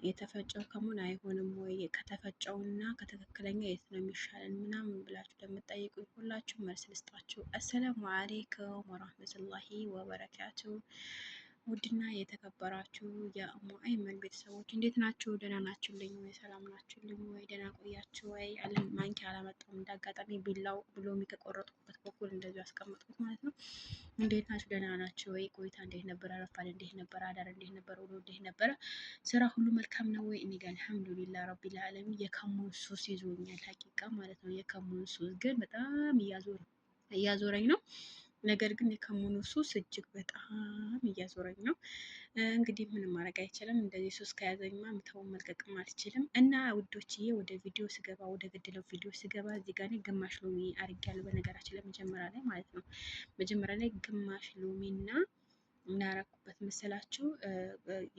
የተፈጨው ከሙን አይሆንም ወይ? ከተፈጨውና ከትክክለኛ የት ነው የሚሻለን ምናምን ብላችሁ ለምትጠይቁኝ ሁላችሁ መልስ ልስጣችሁ። አሰላሙ አሌይኩም ወራህመቱላሂ ወበረካቱ። ውድና የተከበራችሁ የእሙ አይመን ቤተሰቦች እንዴት ናችሁ? ደህና ናችሁልኝ ወይ? ሰላም ናችሁልኝ ወይ? ደህና ቆያችሁ ወይ? አለን ማንኪያ አላመጣም እንዳጋጣሚ ቢላው ብሎሚ ከቆረጥኩበት በኩል እንደዚሁ ያስቀመጥኩት ማለት ነው። እንዴት ናችሁ? ደህና ናችሁ ወይ? ቆይታ እንዴት ነበር? አረፋድ እንዴት ነበር? አዳር እንዴት ነበር? ውሎ እንዴት ነበረ? ስራ ሁሉ መልካም ነው ወይ? እኔ ጋር አልሐምዱሊላህ ረቢል ዓለሚን። የከሙን ሱስ ይዞኛል ሀቂቃ ማለት ነው። የከሙን ሱስ ግን በጣም እያዞረኝ ነው። ነገር ግን የከሙኑ ሱስ እጅግ በጣም እያዞረኝ ነው። እንግዲህ ምንም ማድረግ አይችልም። እንደዚህ ሱስ ከያዘኝማ ምተውን መልቀቅም አልችልም። እና ውዶችዬ ወደ ቪዲዮ ስገባ ወደ ገድለው ቪዲዮ ስገባ እዚህ ጋር ግማሽ ሎሚ አድርጌያለሁ። በነገራችን ላይ መጀመሪያ ላይ ማለት ነው መጀመሪያ ላይ ግማሽ ሎሚ እና እናረኩበት መሰላችሁ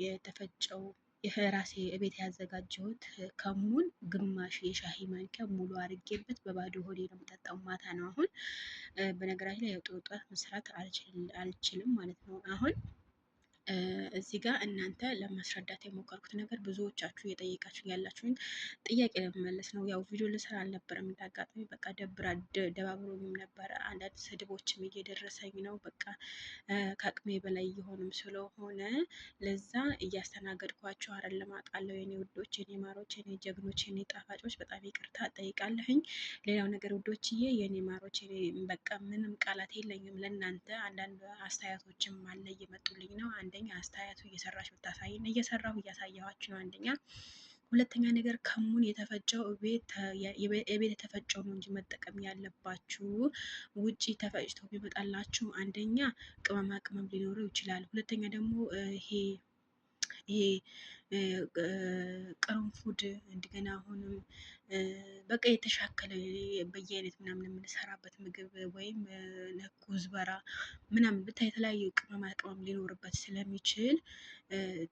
የተፈጨው የራሴ ቤት ያዘጋጀሁት ከሙን ግማሽ የሻሂ ማንኪያ ሙሉ አድርጌበት በባዶ ሆዴ ነው የምጠጣው። ማታ ነው አሁን። በነገራችን ላይ ጠዋት መስራት አልችልም ማለት ነው አሁን እዚህ ጋር እናንተ ለማስረዳት የሞከርኩት ነገር ብዙዎቻችሁ እየጠየቃችሁ ያላችሁኝ ጥያቄ ለመመለስ ነው። ያው ቪዲዮ ልስራ አልነበረም እንዳጋጣሚ በቃ ደባብሮኝም ነበረ። አንዳንድ ስድቦችም እየደረሰኝ ነው። በቃ ከአቅሜ በላይ እየሆኑም ስለሆነ ለዛ እያስተናገድኳቸው አይደለም። አውቃለሁ የኔ ውዶች፣ የኔ ማሮች፣ የኔ ጀግኖች፣ የኔ ጣፋጮች በጣም ይቅርታ ጠይቃለሁኝ። ሌላው ነገር ውዶችዬ የኔ ማሮች፣ በቃ ምንም ቃላት የለኝም ለእናንተ። አንዳንድ አስተያየቶችም አለ እየመጡልኝ ነው። አንደኛ አስተያየቱ እየሰራች ብታሳይን እየሰራሁ እያሳየኋችሁ ነው አንደኛ። ሁለተኛ ነገር ከሙን የተፈጨው ቤት የተፈጨው ነው እንጂ መጠቀም ያለባችሁ ውጪ ተፈጭቶ ቢመጣላችሁ አንደኛ ቅመማ ቅመም ሊኖረው ይችላል። ሁለተኛ ደግሞ ይሄ ቅርንፉድ እንደገና አሁንም በቃ የተሻከለ በየአይነት ምናምን የምንሰራበት ምግብ ወይም ኩዝበራ ምናምን ብታይ የተለያዩ ቅመማ ቅመም ሊኖርበት ስለሚችል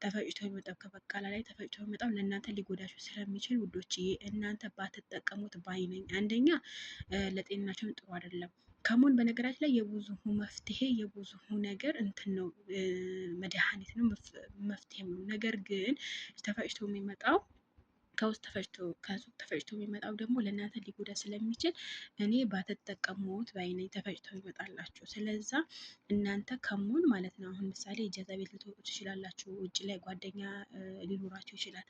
ተፈጭቶ የሚመጣው ከበቃላ ላይ ተፈጭቶ የሚመጣው ለእናንተ ሊጎዳችሁ ስለሚችል ውዶችዬ እናንተ ባትጠቀሙት ባይ ነኝ። አንደኛ ለጤናቸውን ጥሩ አይደለም። ከሙን በነገራችን ላይ የብዙ መፍትሄ የብዙ ነገር እንትን ነው፣ መድኃኒት ነው፣ መፍትሄም ነው። ነገር ግን ተፈጭቶ የሚመጣው ከውስጥ ተፈጭቶ የሚመጣው ደግሞ ለእናንተ ሊጎዳ ስለሚችል እኔ ባትጠቀሙት በአይነኝ ተፈጭቶ ይመጣላችሁ። ስለዛ እናንተ ከሙን ማለት ነው አሁን ምሳሌ ኢጃዛ ቤት ልትወጡ ትችላላችሁ። ውጭ ላይ ጓደኛ ሊኖራችሁ ይችላል።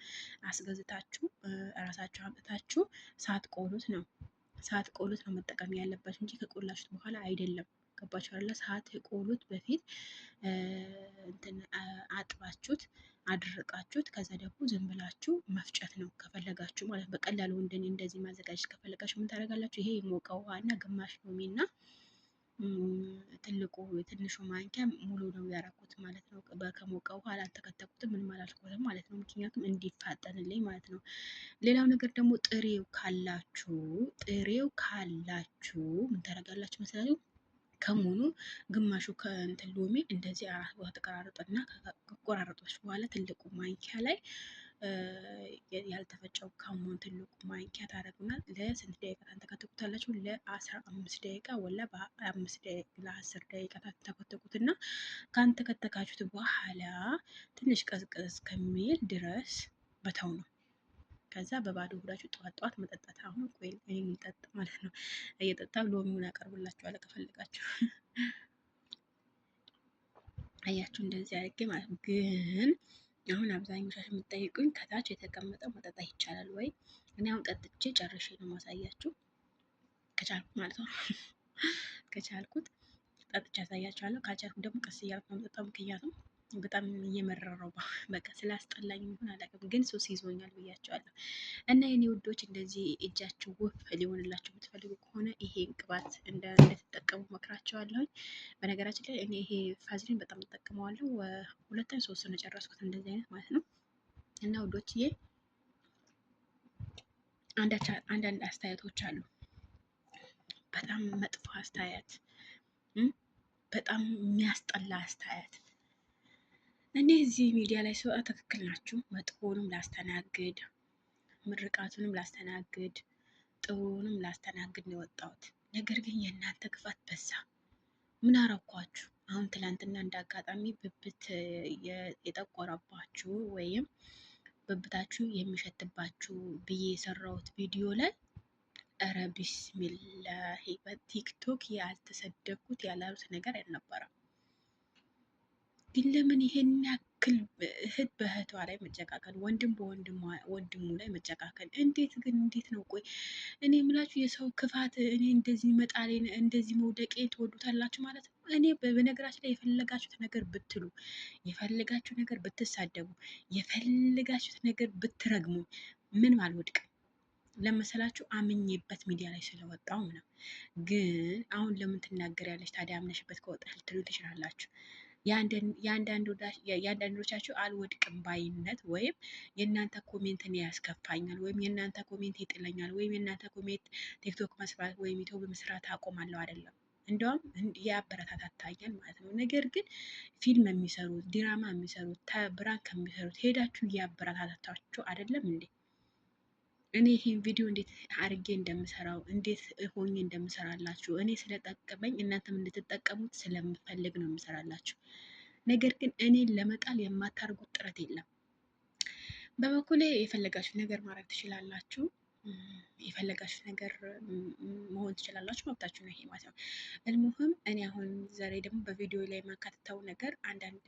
አስገዝታችሁ እራሳችሁ አምጥታችሁ ሳትቆሉት ነው መጠቀም ያለባችሁ እንጂ ከቆላችሁት በኋላ አይደለም። ገባችሁ አይደለ? ሳትቆሉት በፊት እንትን አጥባችሁት አድርቃችሁት ከዛ ደግሞ ዝም ብላችሁ መፍጨት ነው ከፈለጋችሁ ማለት በቀላሉ እንደዚህ ማዘጋጀት ከፈለጋችሁ ምን ታደርጋላችሁ? ይሄ የሞቀ ውሃ እና ግማሽ ሎሚ እና ትንሹ ማንኪያ ሙሉ ነው ያደረኩት ማለት ነው። ከሞቀ ውሃ አላልተከተኩትም ምንም አላልኩትም ማለት ነው። ምክንያቱም እንዲፋጠንልኝ ማለት ነው። ሌላው ነገር ደግሞ ጥሬው ካላችሁ ምን ታደርጋላችሁ መሰላችሁ? ከሙኑ ግማሹ ከእንትን ሎሚ እንደዚህ አራት ቦታ ተቆራረጠና ከቆራረጦች በኋላ ትልቁ ማንኪያ ላይ ያልተፈጨው ከሙን ትልቁ ማንኪያ ታደርጉና ለስንት ደቂቃ ታንተከትኩታላችሁ? ለ15 ደቂቃ ወላ ለ10 ደቂቃ ታንተከትኩትና ካንተከተካችሁት በኋላ ትንሽ ቀዝቀዝ ከሚል ድረስ በተው ነው። ከዛ በባዶ ሆዳችሁ ጠዋት መጠጣት። አሁን ቆይ እኔ ልጠጥ ማለት ነው። እየጠጣ ሎሚውን አቀርብላችኋለሁ ከፈልጋችሁ። አያችሁ እንደዚህ አድርጌ ማለት ነው። ግን አሁን አብዛኞቻችሁ የምትጠይቁኝ ከታች የተቀመጠው መጠጣት ይቻላል ወይ? እኔ አሁን ጠጥቼ ጨርሼ ነው ማሳያችሁ ከቻልኩት ማለት ነው። ከቻልኩት ጠጥቼ ያሳያችኋለሁ። ካልቻልኩ ደግሞ ቀስ እያልኩ ነው የምጠጣው። ምክንያቱም በጣም እየመረረው በቃ ስላስጠላኝ ይሁን አላውቅም፣ ግን ሱስ ይዞኛል ብያቸዋለሁ። እና የኔ ውዶች እንደዚህ እጃችሁ ውፍ ሊሆንላችሁ የምትፈልጉ ከሆነ ይሄን ቅባት እንደተጠቀሙ መክራቸዋለሁኝ። በነገራችን ላይ እኔ ይሄ ፋዝሊን በጣም እጠቀመዋለሁ። 2-3 ነው የጨረስኩት እንደዚህ አይነት ማለት ነው። እና ውዶችዬ አንዳንድ አስተያየቶች አሉ፣ በጣም መጥፎ አስተያየት፣ በጣም የሚያስጠላ አስተያየት። እኔ እዚህ ሚዲያ ላይ ስወጣ ትክክል ናችሁ። መጥፎንም ላስተናግድ፣ ምርቃቱንም ላስተናግድ፣ ጥሩንም ላስተናግድ ነው የወጣሁት። ነገር ግን የእናንተ ክፋት በዛ። ምን አረኳችሁ? አሁን ትላንትና እንዳጋጣሚ ብብት የጠቆረባችሁ ወይም ብብታችሁ የሚሸትባችሁ ብዬ የሰራሁት ቪዲዮ ላይ እረ ቢስሚላሂ በቲክቶክ ያልተሰደብኩት ያላሉት ነገር አልነበረም። ግን ለምን ይሄን ያክል እህት በእህቷ ላይ መጨቃቀል፣ ወንድም በወንድሙ ላይ መጨቃቀል? እንዴት ግን እንዴት ነው? ቆይ እኔ የምላችሁ የሰው ክፋት እኔ እንደዚህ መጣሌ እንደዚህ መውደቄ ትወዱታላችሁ ማለት ነው። እኔ በነገራችን ላይ የፈለጋችሁት ነገር ብትሉ፣ የፈለጋችሁ ነገር ብትሳደቡ፣ የፈለጋችሁት ነገር ብትረግሙ ምንም አልወድቅም። ለመሰላችሁ አምኜበት ሚዲያ ላይ ስለወጣው ነው። ግን አሁን ለምን ትናገሪያለሽ ታዲያ? አምነሽበት ከወጣሽ ልትሉ ትችላላችሁ። የአንዳንዶቻችሁ አልወድቅም ባይነት ወይም የእናንተ ኮሜንት እኔ ያስከፋኛል ወይም የእናንተ ኮሜንት ይጥለኛል ወይም የእናንተ ኮሜንት ቲክቶክ መስራት ወይም ዩቲዩብ መስራት አቆማለሁ አይደለም። እንደውም ያበረታታኛል ማለት ነው። ነገር ግን ፊልም የሚሰሩት ድራማ የሚሰሩት ብራንክ ከሚሰሩት ሄዳችሁ እያበረታታችሁ አይደለም እንዴ? እኔ ይህን ቪዲዮ እንዴት አርጌ እንደምሰራው እንዴት ሆኜ እንደምሰራላችሁ እኔ ስለጠቀመኝ እናንተም እንድትጠቀሙት ስለምፈልግ ነው የምሰራላችሁ። ነገር ግን እኔን ለመጣል የማታርጉት ጥረት የለም። በበኩሌ የፈለጋችሁ ነገር ማድረግ ትችላላችሁ። የፈለጋችሁ ነገር መሆን ትችላላችሁ። መብታችሁ ነው ይሄ ማለት ነው። እልሙህም እኔ አሁን ዛሬ ደግሞ በቪዲዮ ላይ የማካትተው ነገር አንዳንድ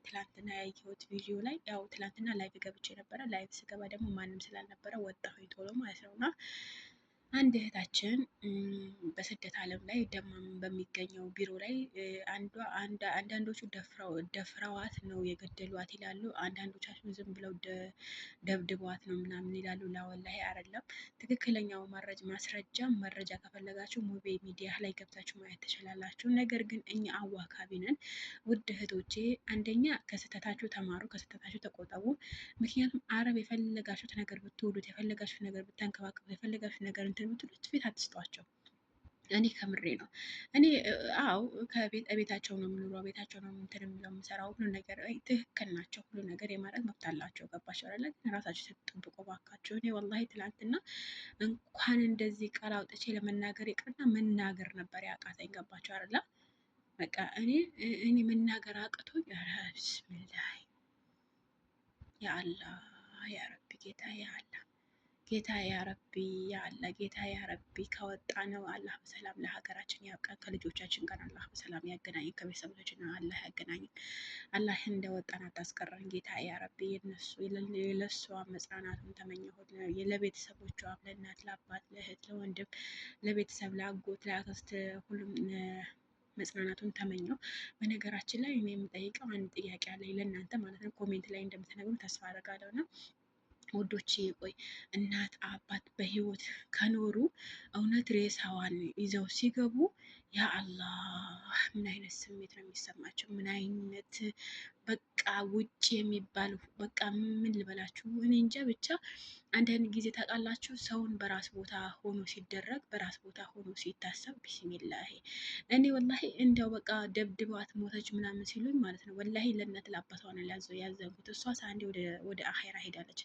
ትላንትና ያየሁት ቪዲዮ ላይ ያው ትላንትና ላይቭ ገብቼ ነበረ። ላይቭ ስገባ ደግሞ ማንም ስላልነበረ ወጣሁኝ ቶሎ ማለት ነው እና አንድ እህታችን በስደት ዓለም ላይ ደማም በሚገኘው ቢሮ ላይ አንዳንዶቹ ደፍረዋት ነው የገደሏት ይላሉ። አንዳንዶቻችሁ ዝም ብለው ደብድበዋት ነው ምናምን ይላሉ። ላወላሂ አይደለም። ትክክለኛው ማስረጃ መረጃ ከፈለጋችሁ ሙቤ ሚዲያ ላይ ገብታችሁ ማየት ትችላላችሁ። ነገር ግን እኛ አዋካቢ ነን። ውድ እህቶቼ፣ አንደኛ ከስህተታችሁ ተማሩ፣ ከስህተታችሁ ተቆጠቡ። ምክንያቱም አረብ የፈለጋችሁት ነገር ብትውሉት፣ የፈለጋችሁት ነገር ብታንከባከቡት፣ የፈለጋችሁት ነገር እንትን ብትሉት ፊት አትስጧቸው። እኔ ከምሬ ነው። እኔ አው ቤታቸው ነው የምኖረው፣ ቤታቸው ነው እንትን የምለው የምሰራው ሁሉ ነገር ትክክል ናቸው። ሁሉ ነገር የማድረግ መብት አላቸው። ገባቸው አይደለ? ግን ራሳቸው ስትጠብቁ ባካቸው። እኔ ወላሂ ትላንትና እንኳን እንደዚህ ቃል አውጥቼ ለመናገር ይቅርና መናገር ነበር ያቃተኝ። ገባቸው አይደለ? በቃ እኔ መናገር አቅቶኝ ብስሚላህ ያአላህ ያረቢ ጌታ ያአላህ ጌታ ያረቢ ያአላ ጌታ ያረቢ ካወጣ ነው አላህ በሰላም ለሀገራችን ያብቃን። ከልጆቻችን ጋር አላህ በሰላም ያገናኝ። ከቤተሰቦቻችን አላህ ያገናኝ። አላህ እንደወጣን አታስቀረን። ጌታ ያረቢ ለሷ መጽናናቱን ተመኘሁት። ለቤተሰቦቿ፣ ለእናት፣ ለአባት፣ ለእህት፣ ለወንድም፣ ለቤተሰብ፣ ለአጎት፣ ለአክስት ሁሉም መጽናናቱን ተመኘው። በነገራችን ላይ እኔ የምጠይቀው አንድ ጥያቄ አለኝ ለእናንተ ማለት ነው። ኮሜንት ላይ እንደምትነግሩ ተስፋ አደርጋለሁ እና ውዶቼ ቆይ እናት አባት በህይወት ከኖሩ እውነት ሬሳዋን ይዘው ሲገቡ ያ አላህ ምን አይነት ስሜት ነው የሚሰማቸው? ምን አይነት በቃ ውጭ የሚባል በቃ ምን ልበላችሁ፣ እኔ እንጃ ብቻ አንዳንድ ጊዜ ታውቃላችሁ ሰውን በራስ ቦታ ሆኖ ሲደረግ በራስ ቦታ ሆኖ ሲታሰብ ቢስሚላሂ እኔ ወላሂ እንዲያው በቃ ደብድባት ሞተች ምናምን ሲሉኝ ማለት ነው ወላሂ ለእናት ለአባቷ ነው ያዘንኩት። እሷ ሳንዴ ወደ አኼራ ሄዳለች።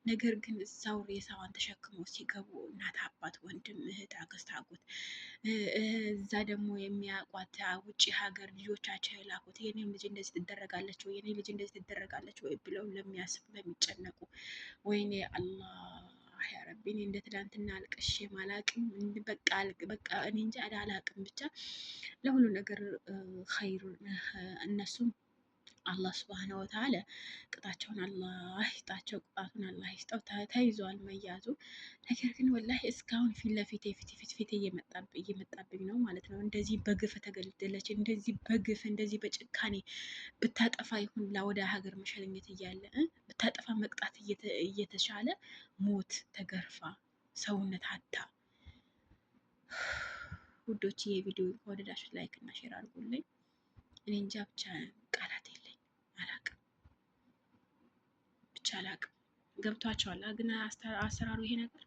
ነገር ግን እዛው ሬሳዋን ተሸክመው ሲገቡ እናት አባት፣ ወንድም፣ እህት፣ አክስት፣ አጎት እዛ ደግሞ የሚያውቋት ውጭ ሀገር ልጆቻቸው የላኩት የኔም ልጅ እንደዚህ ትደረጋለች ወይ የኔ ልጅ እንደዚህ ትደረጋለች ወይ ብለው ለሚያስቡ ለሚጨነቁ፣ ወይኔ አላህ ያረቢ እኔ እንደ ትላንትና አልቅሼ ማላቅም። በቃ እኔ እንጃ አላቅም። ብቻ ለሁሉ ነገር ኸይር እነሱም አላህ ስብሃነ ወተዓላ ቅጣቸውን አላህ ይስጣቸው፣ ቅጣቱን አላህ ይስጠው። ተይዟል መያዙ። ነገር ግን ወላሂ እስካሁን ፊት ለፊቴ ፊት እየመጣብኝ ነው ማለት ነው። እንደዚህ በግፍ ተገደለች፣ እንደዚህ በግፍ እንደዚህ በጭካኔ ብታጠፋ ይሁን ወደ ሀገር መሸለኘት እያለ ብታጠፋ መቅጣት እየተሻለ ሞት ተገርፋ ሰውነት አታ። ውዶች የቪዲዮ ከወደዳችሁት ላይክ እና ሼር አድርጉልኝ። እኔ እንጃ ብቻ ቃላት የለኝ አላቅም፣ ብቻ አላቅም። ገብቷቸዋል ግን አሰራሩ ይሄ ነገር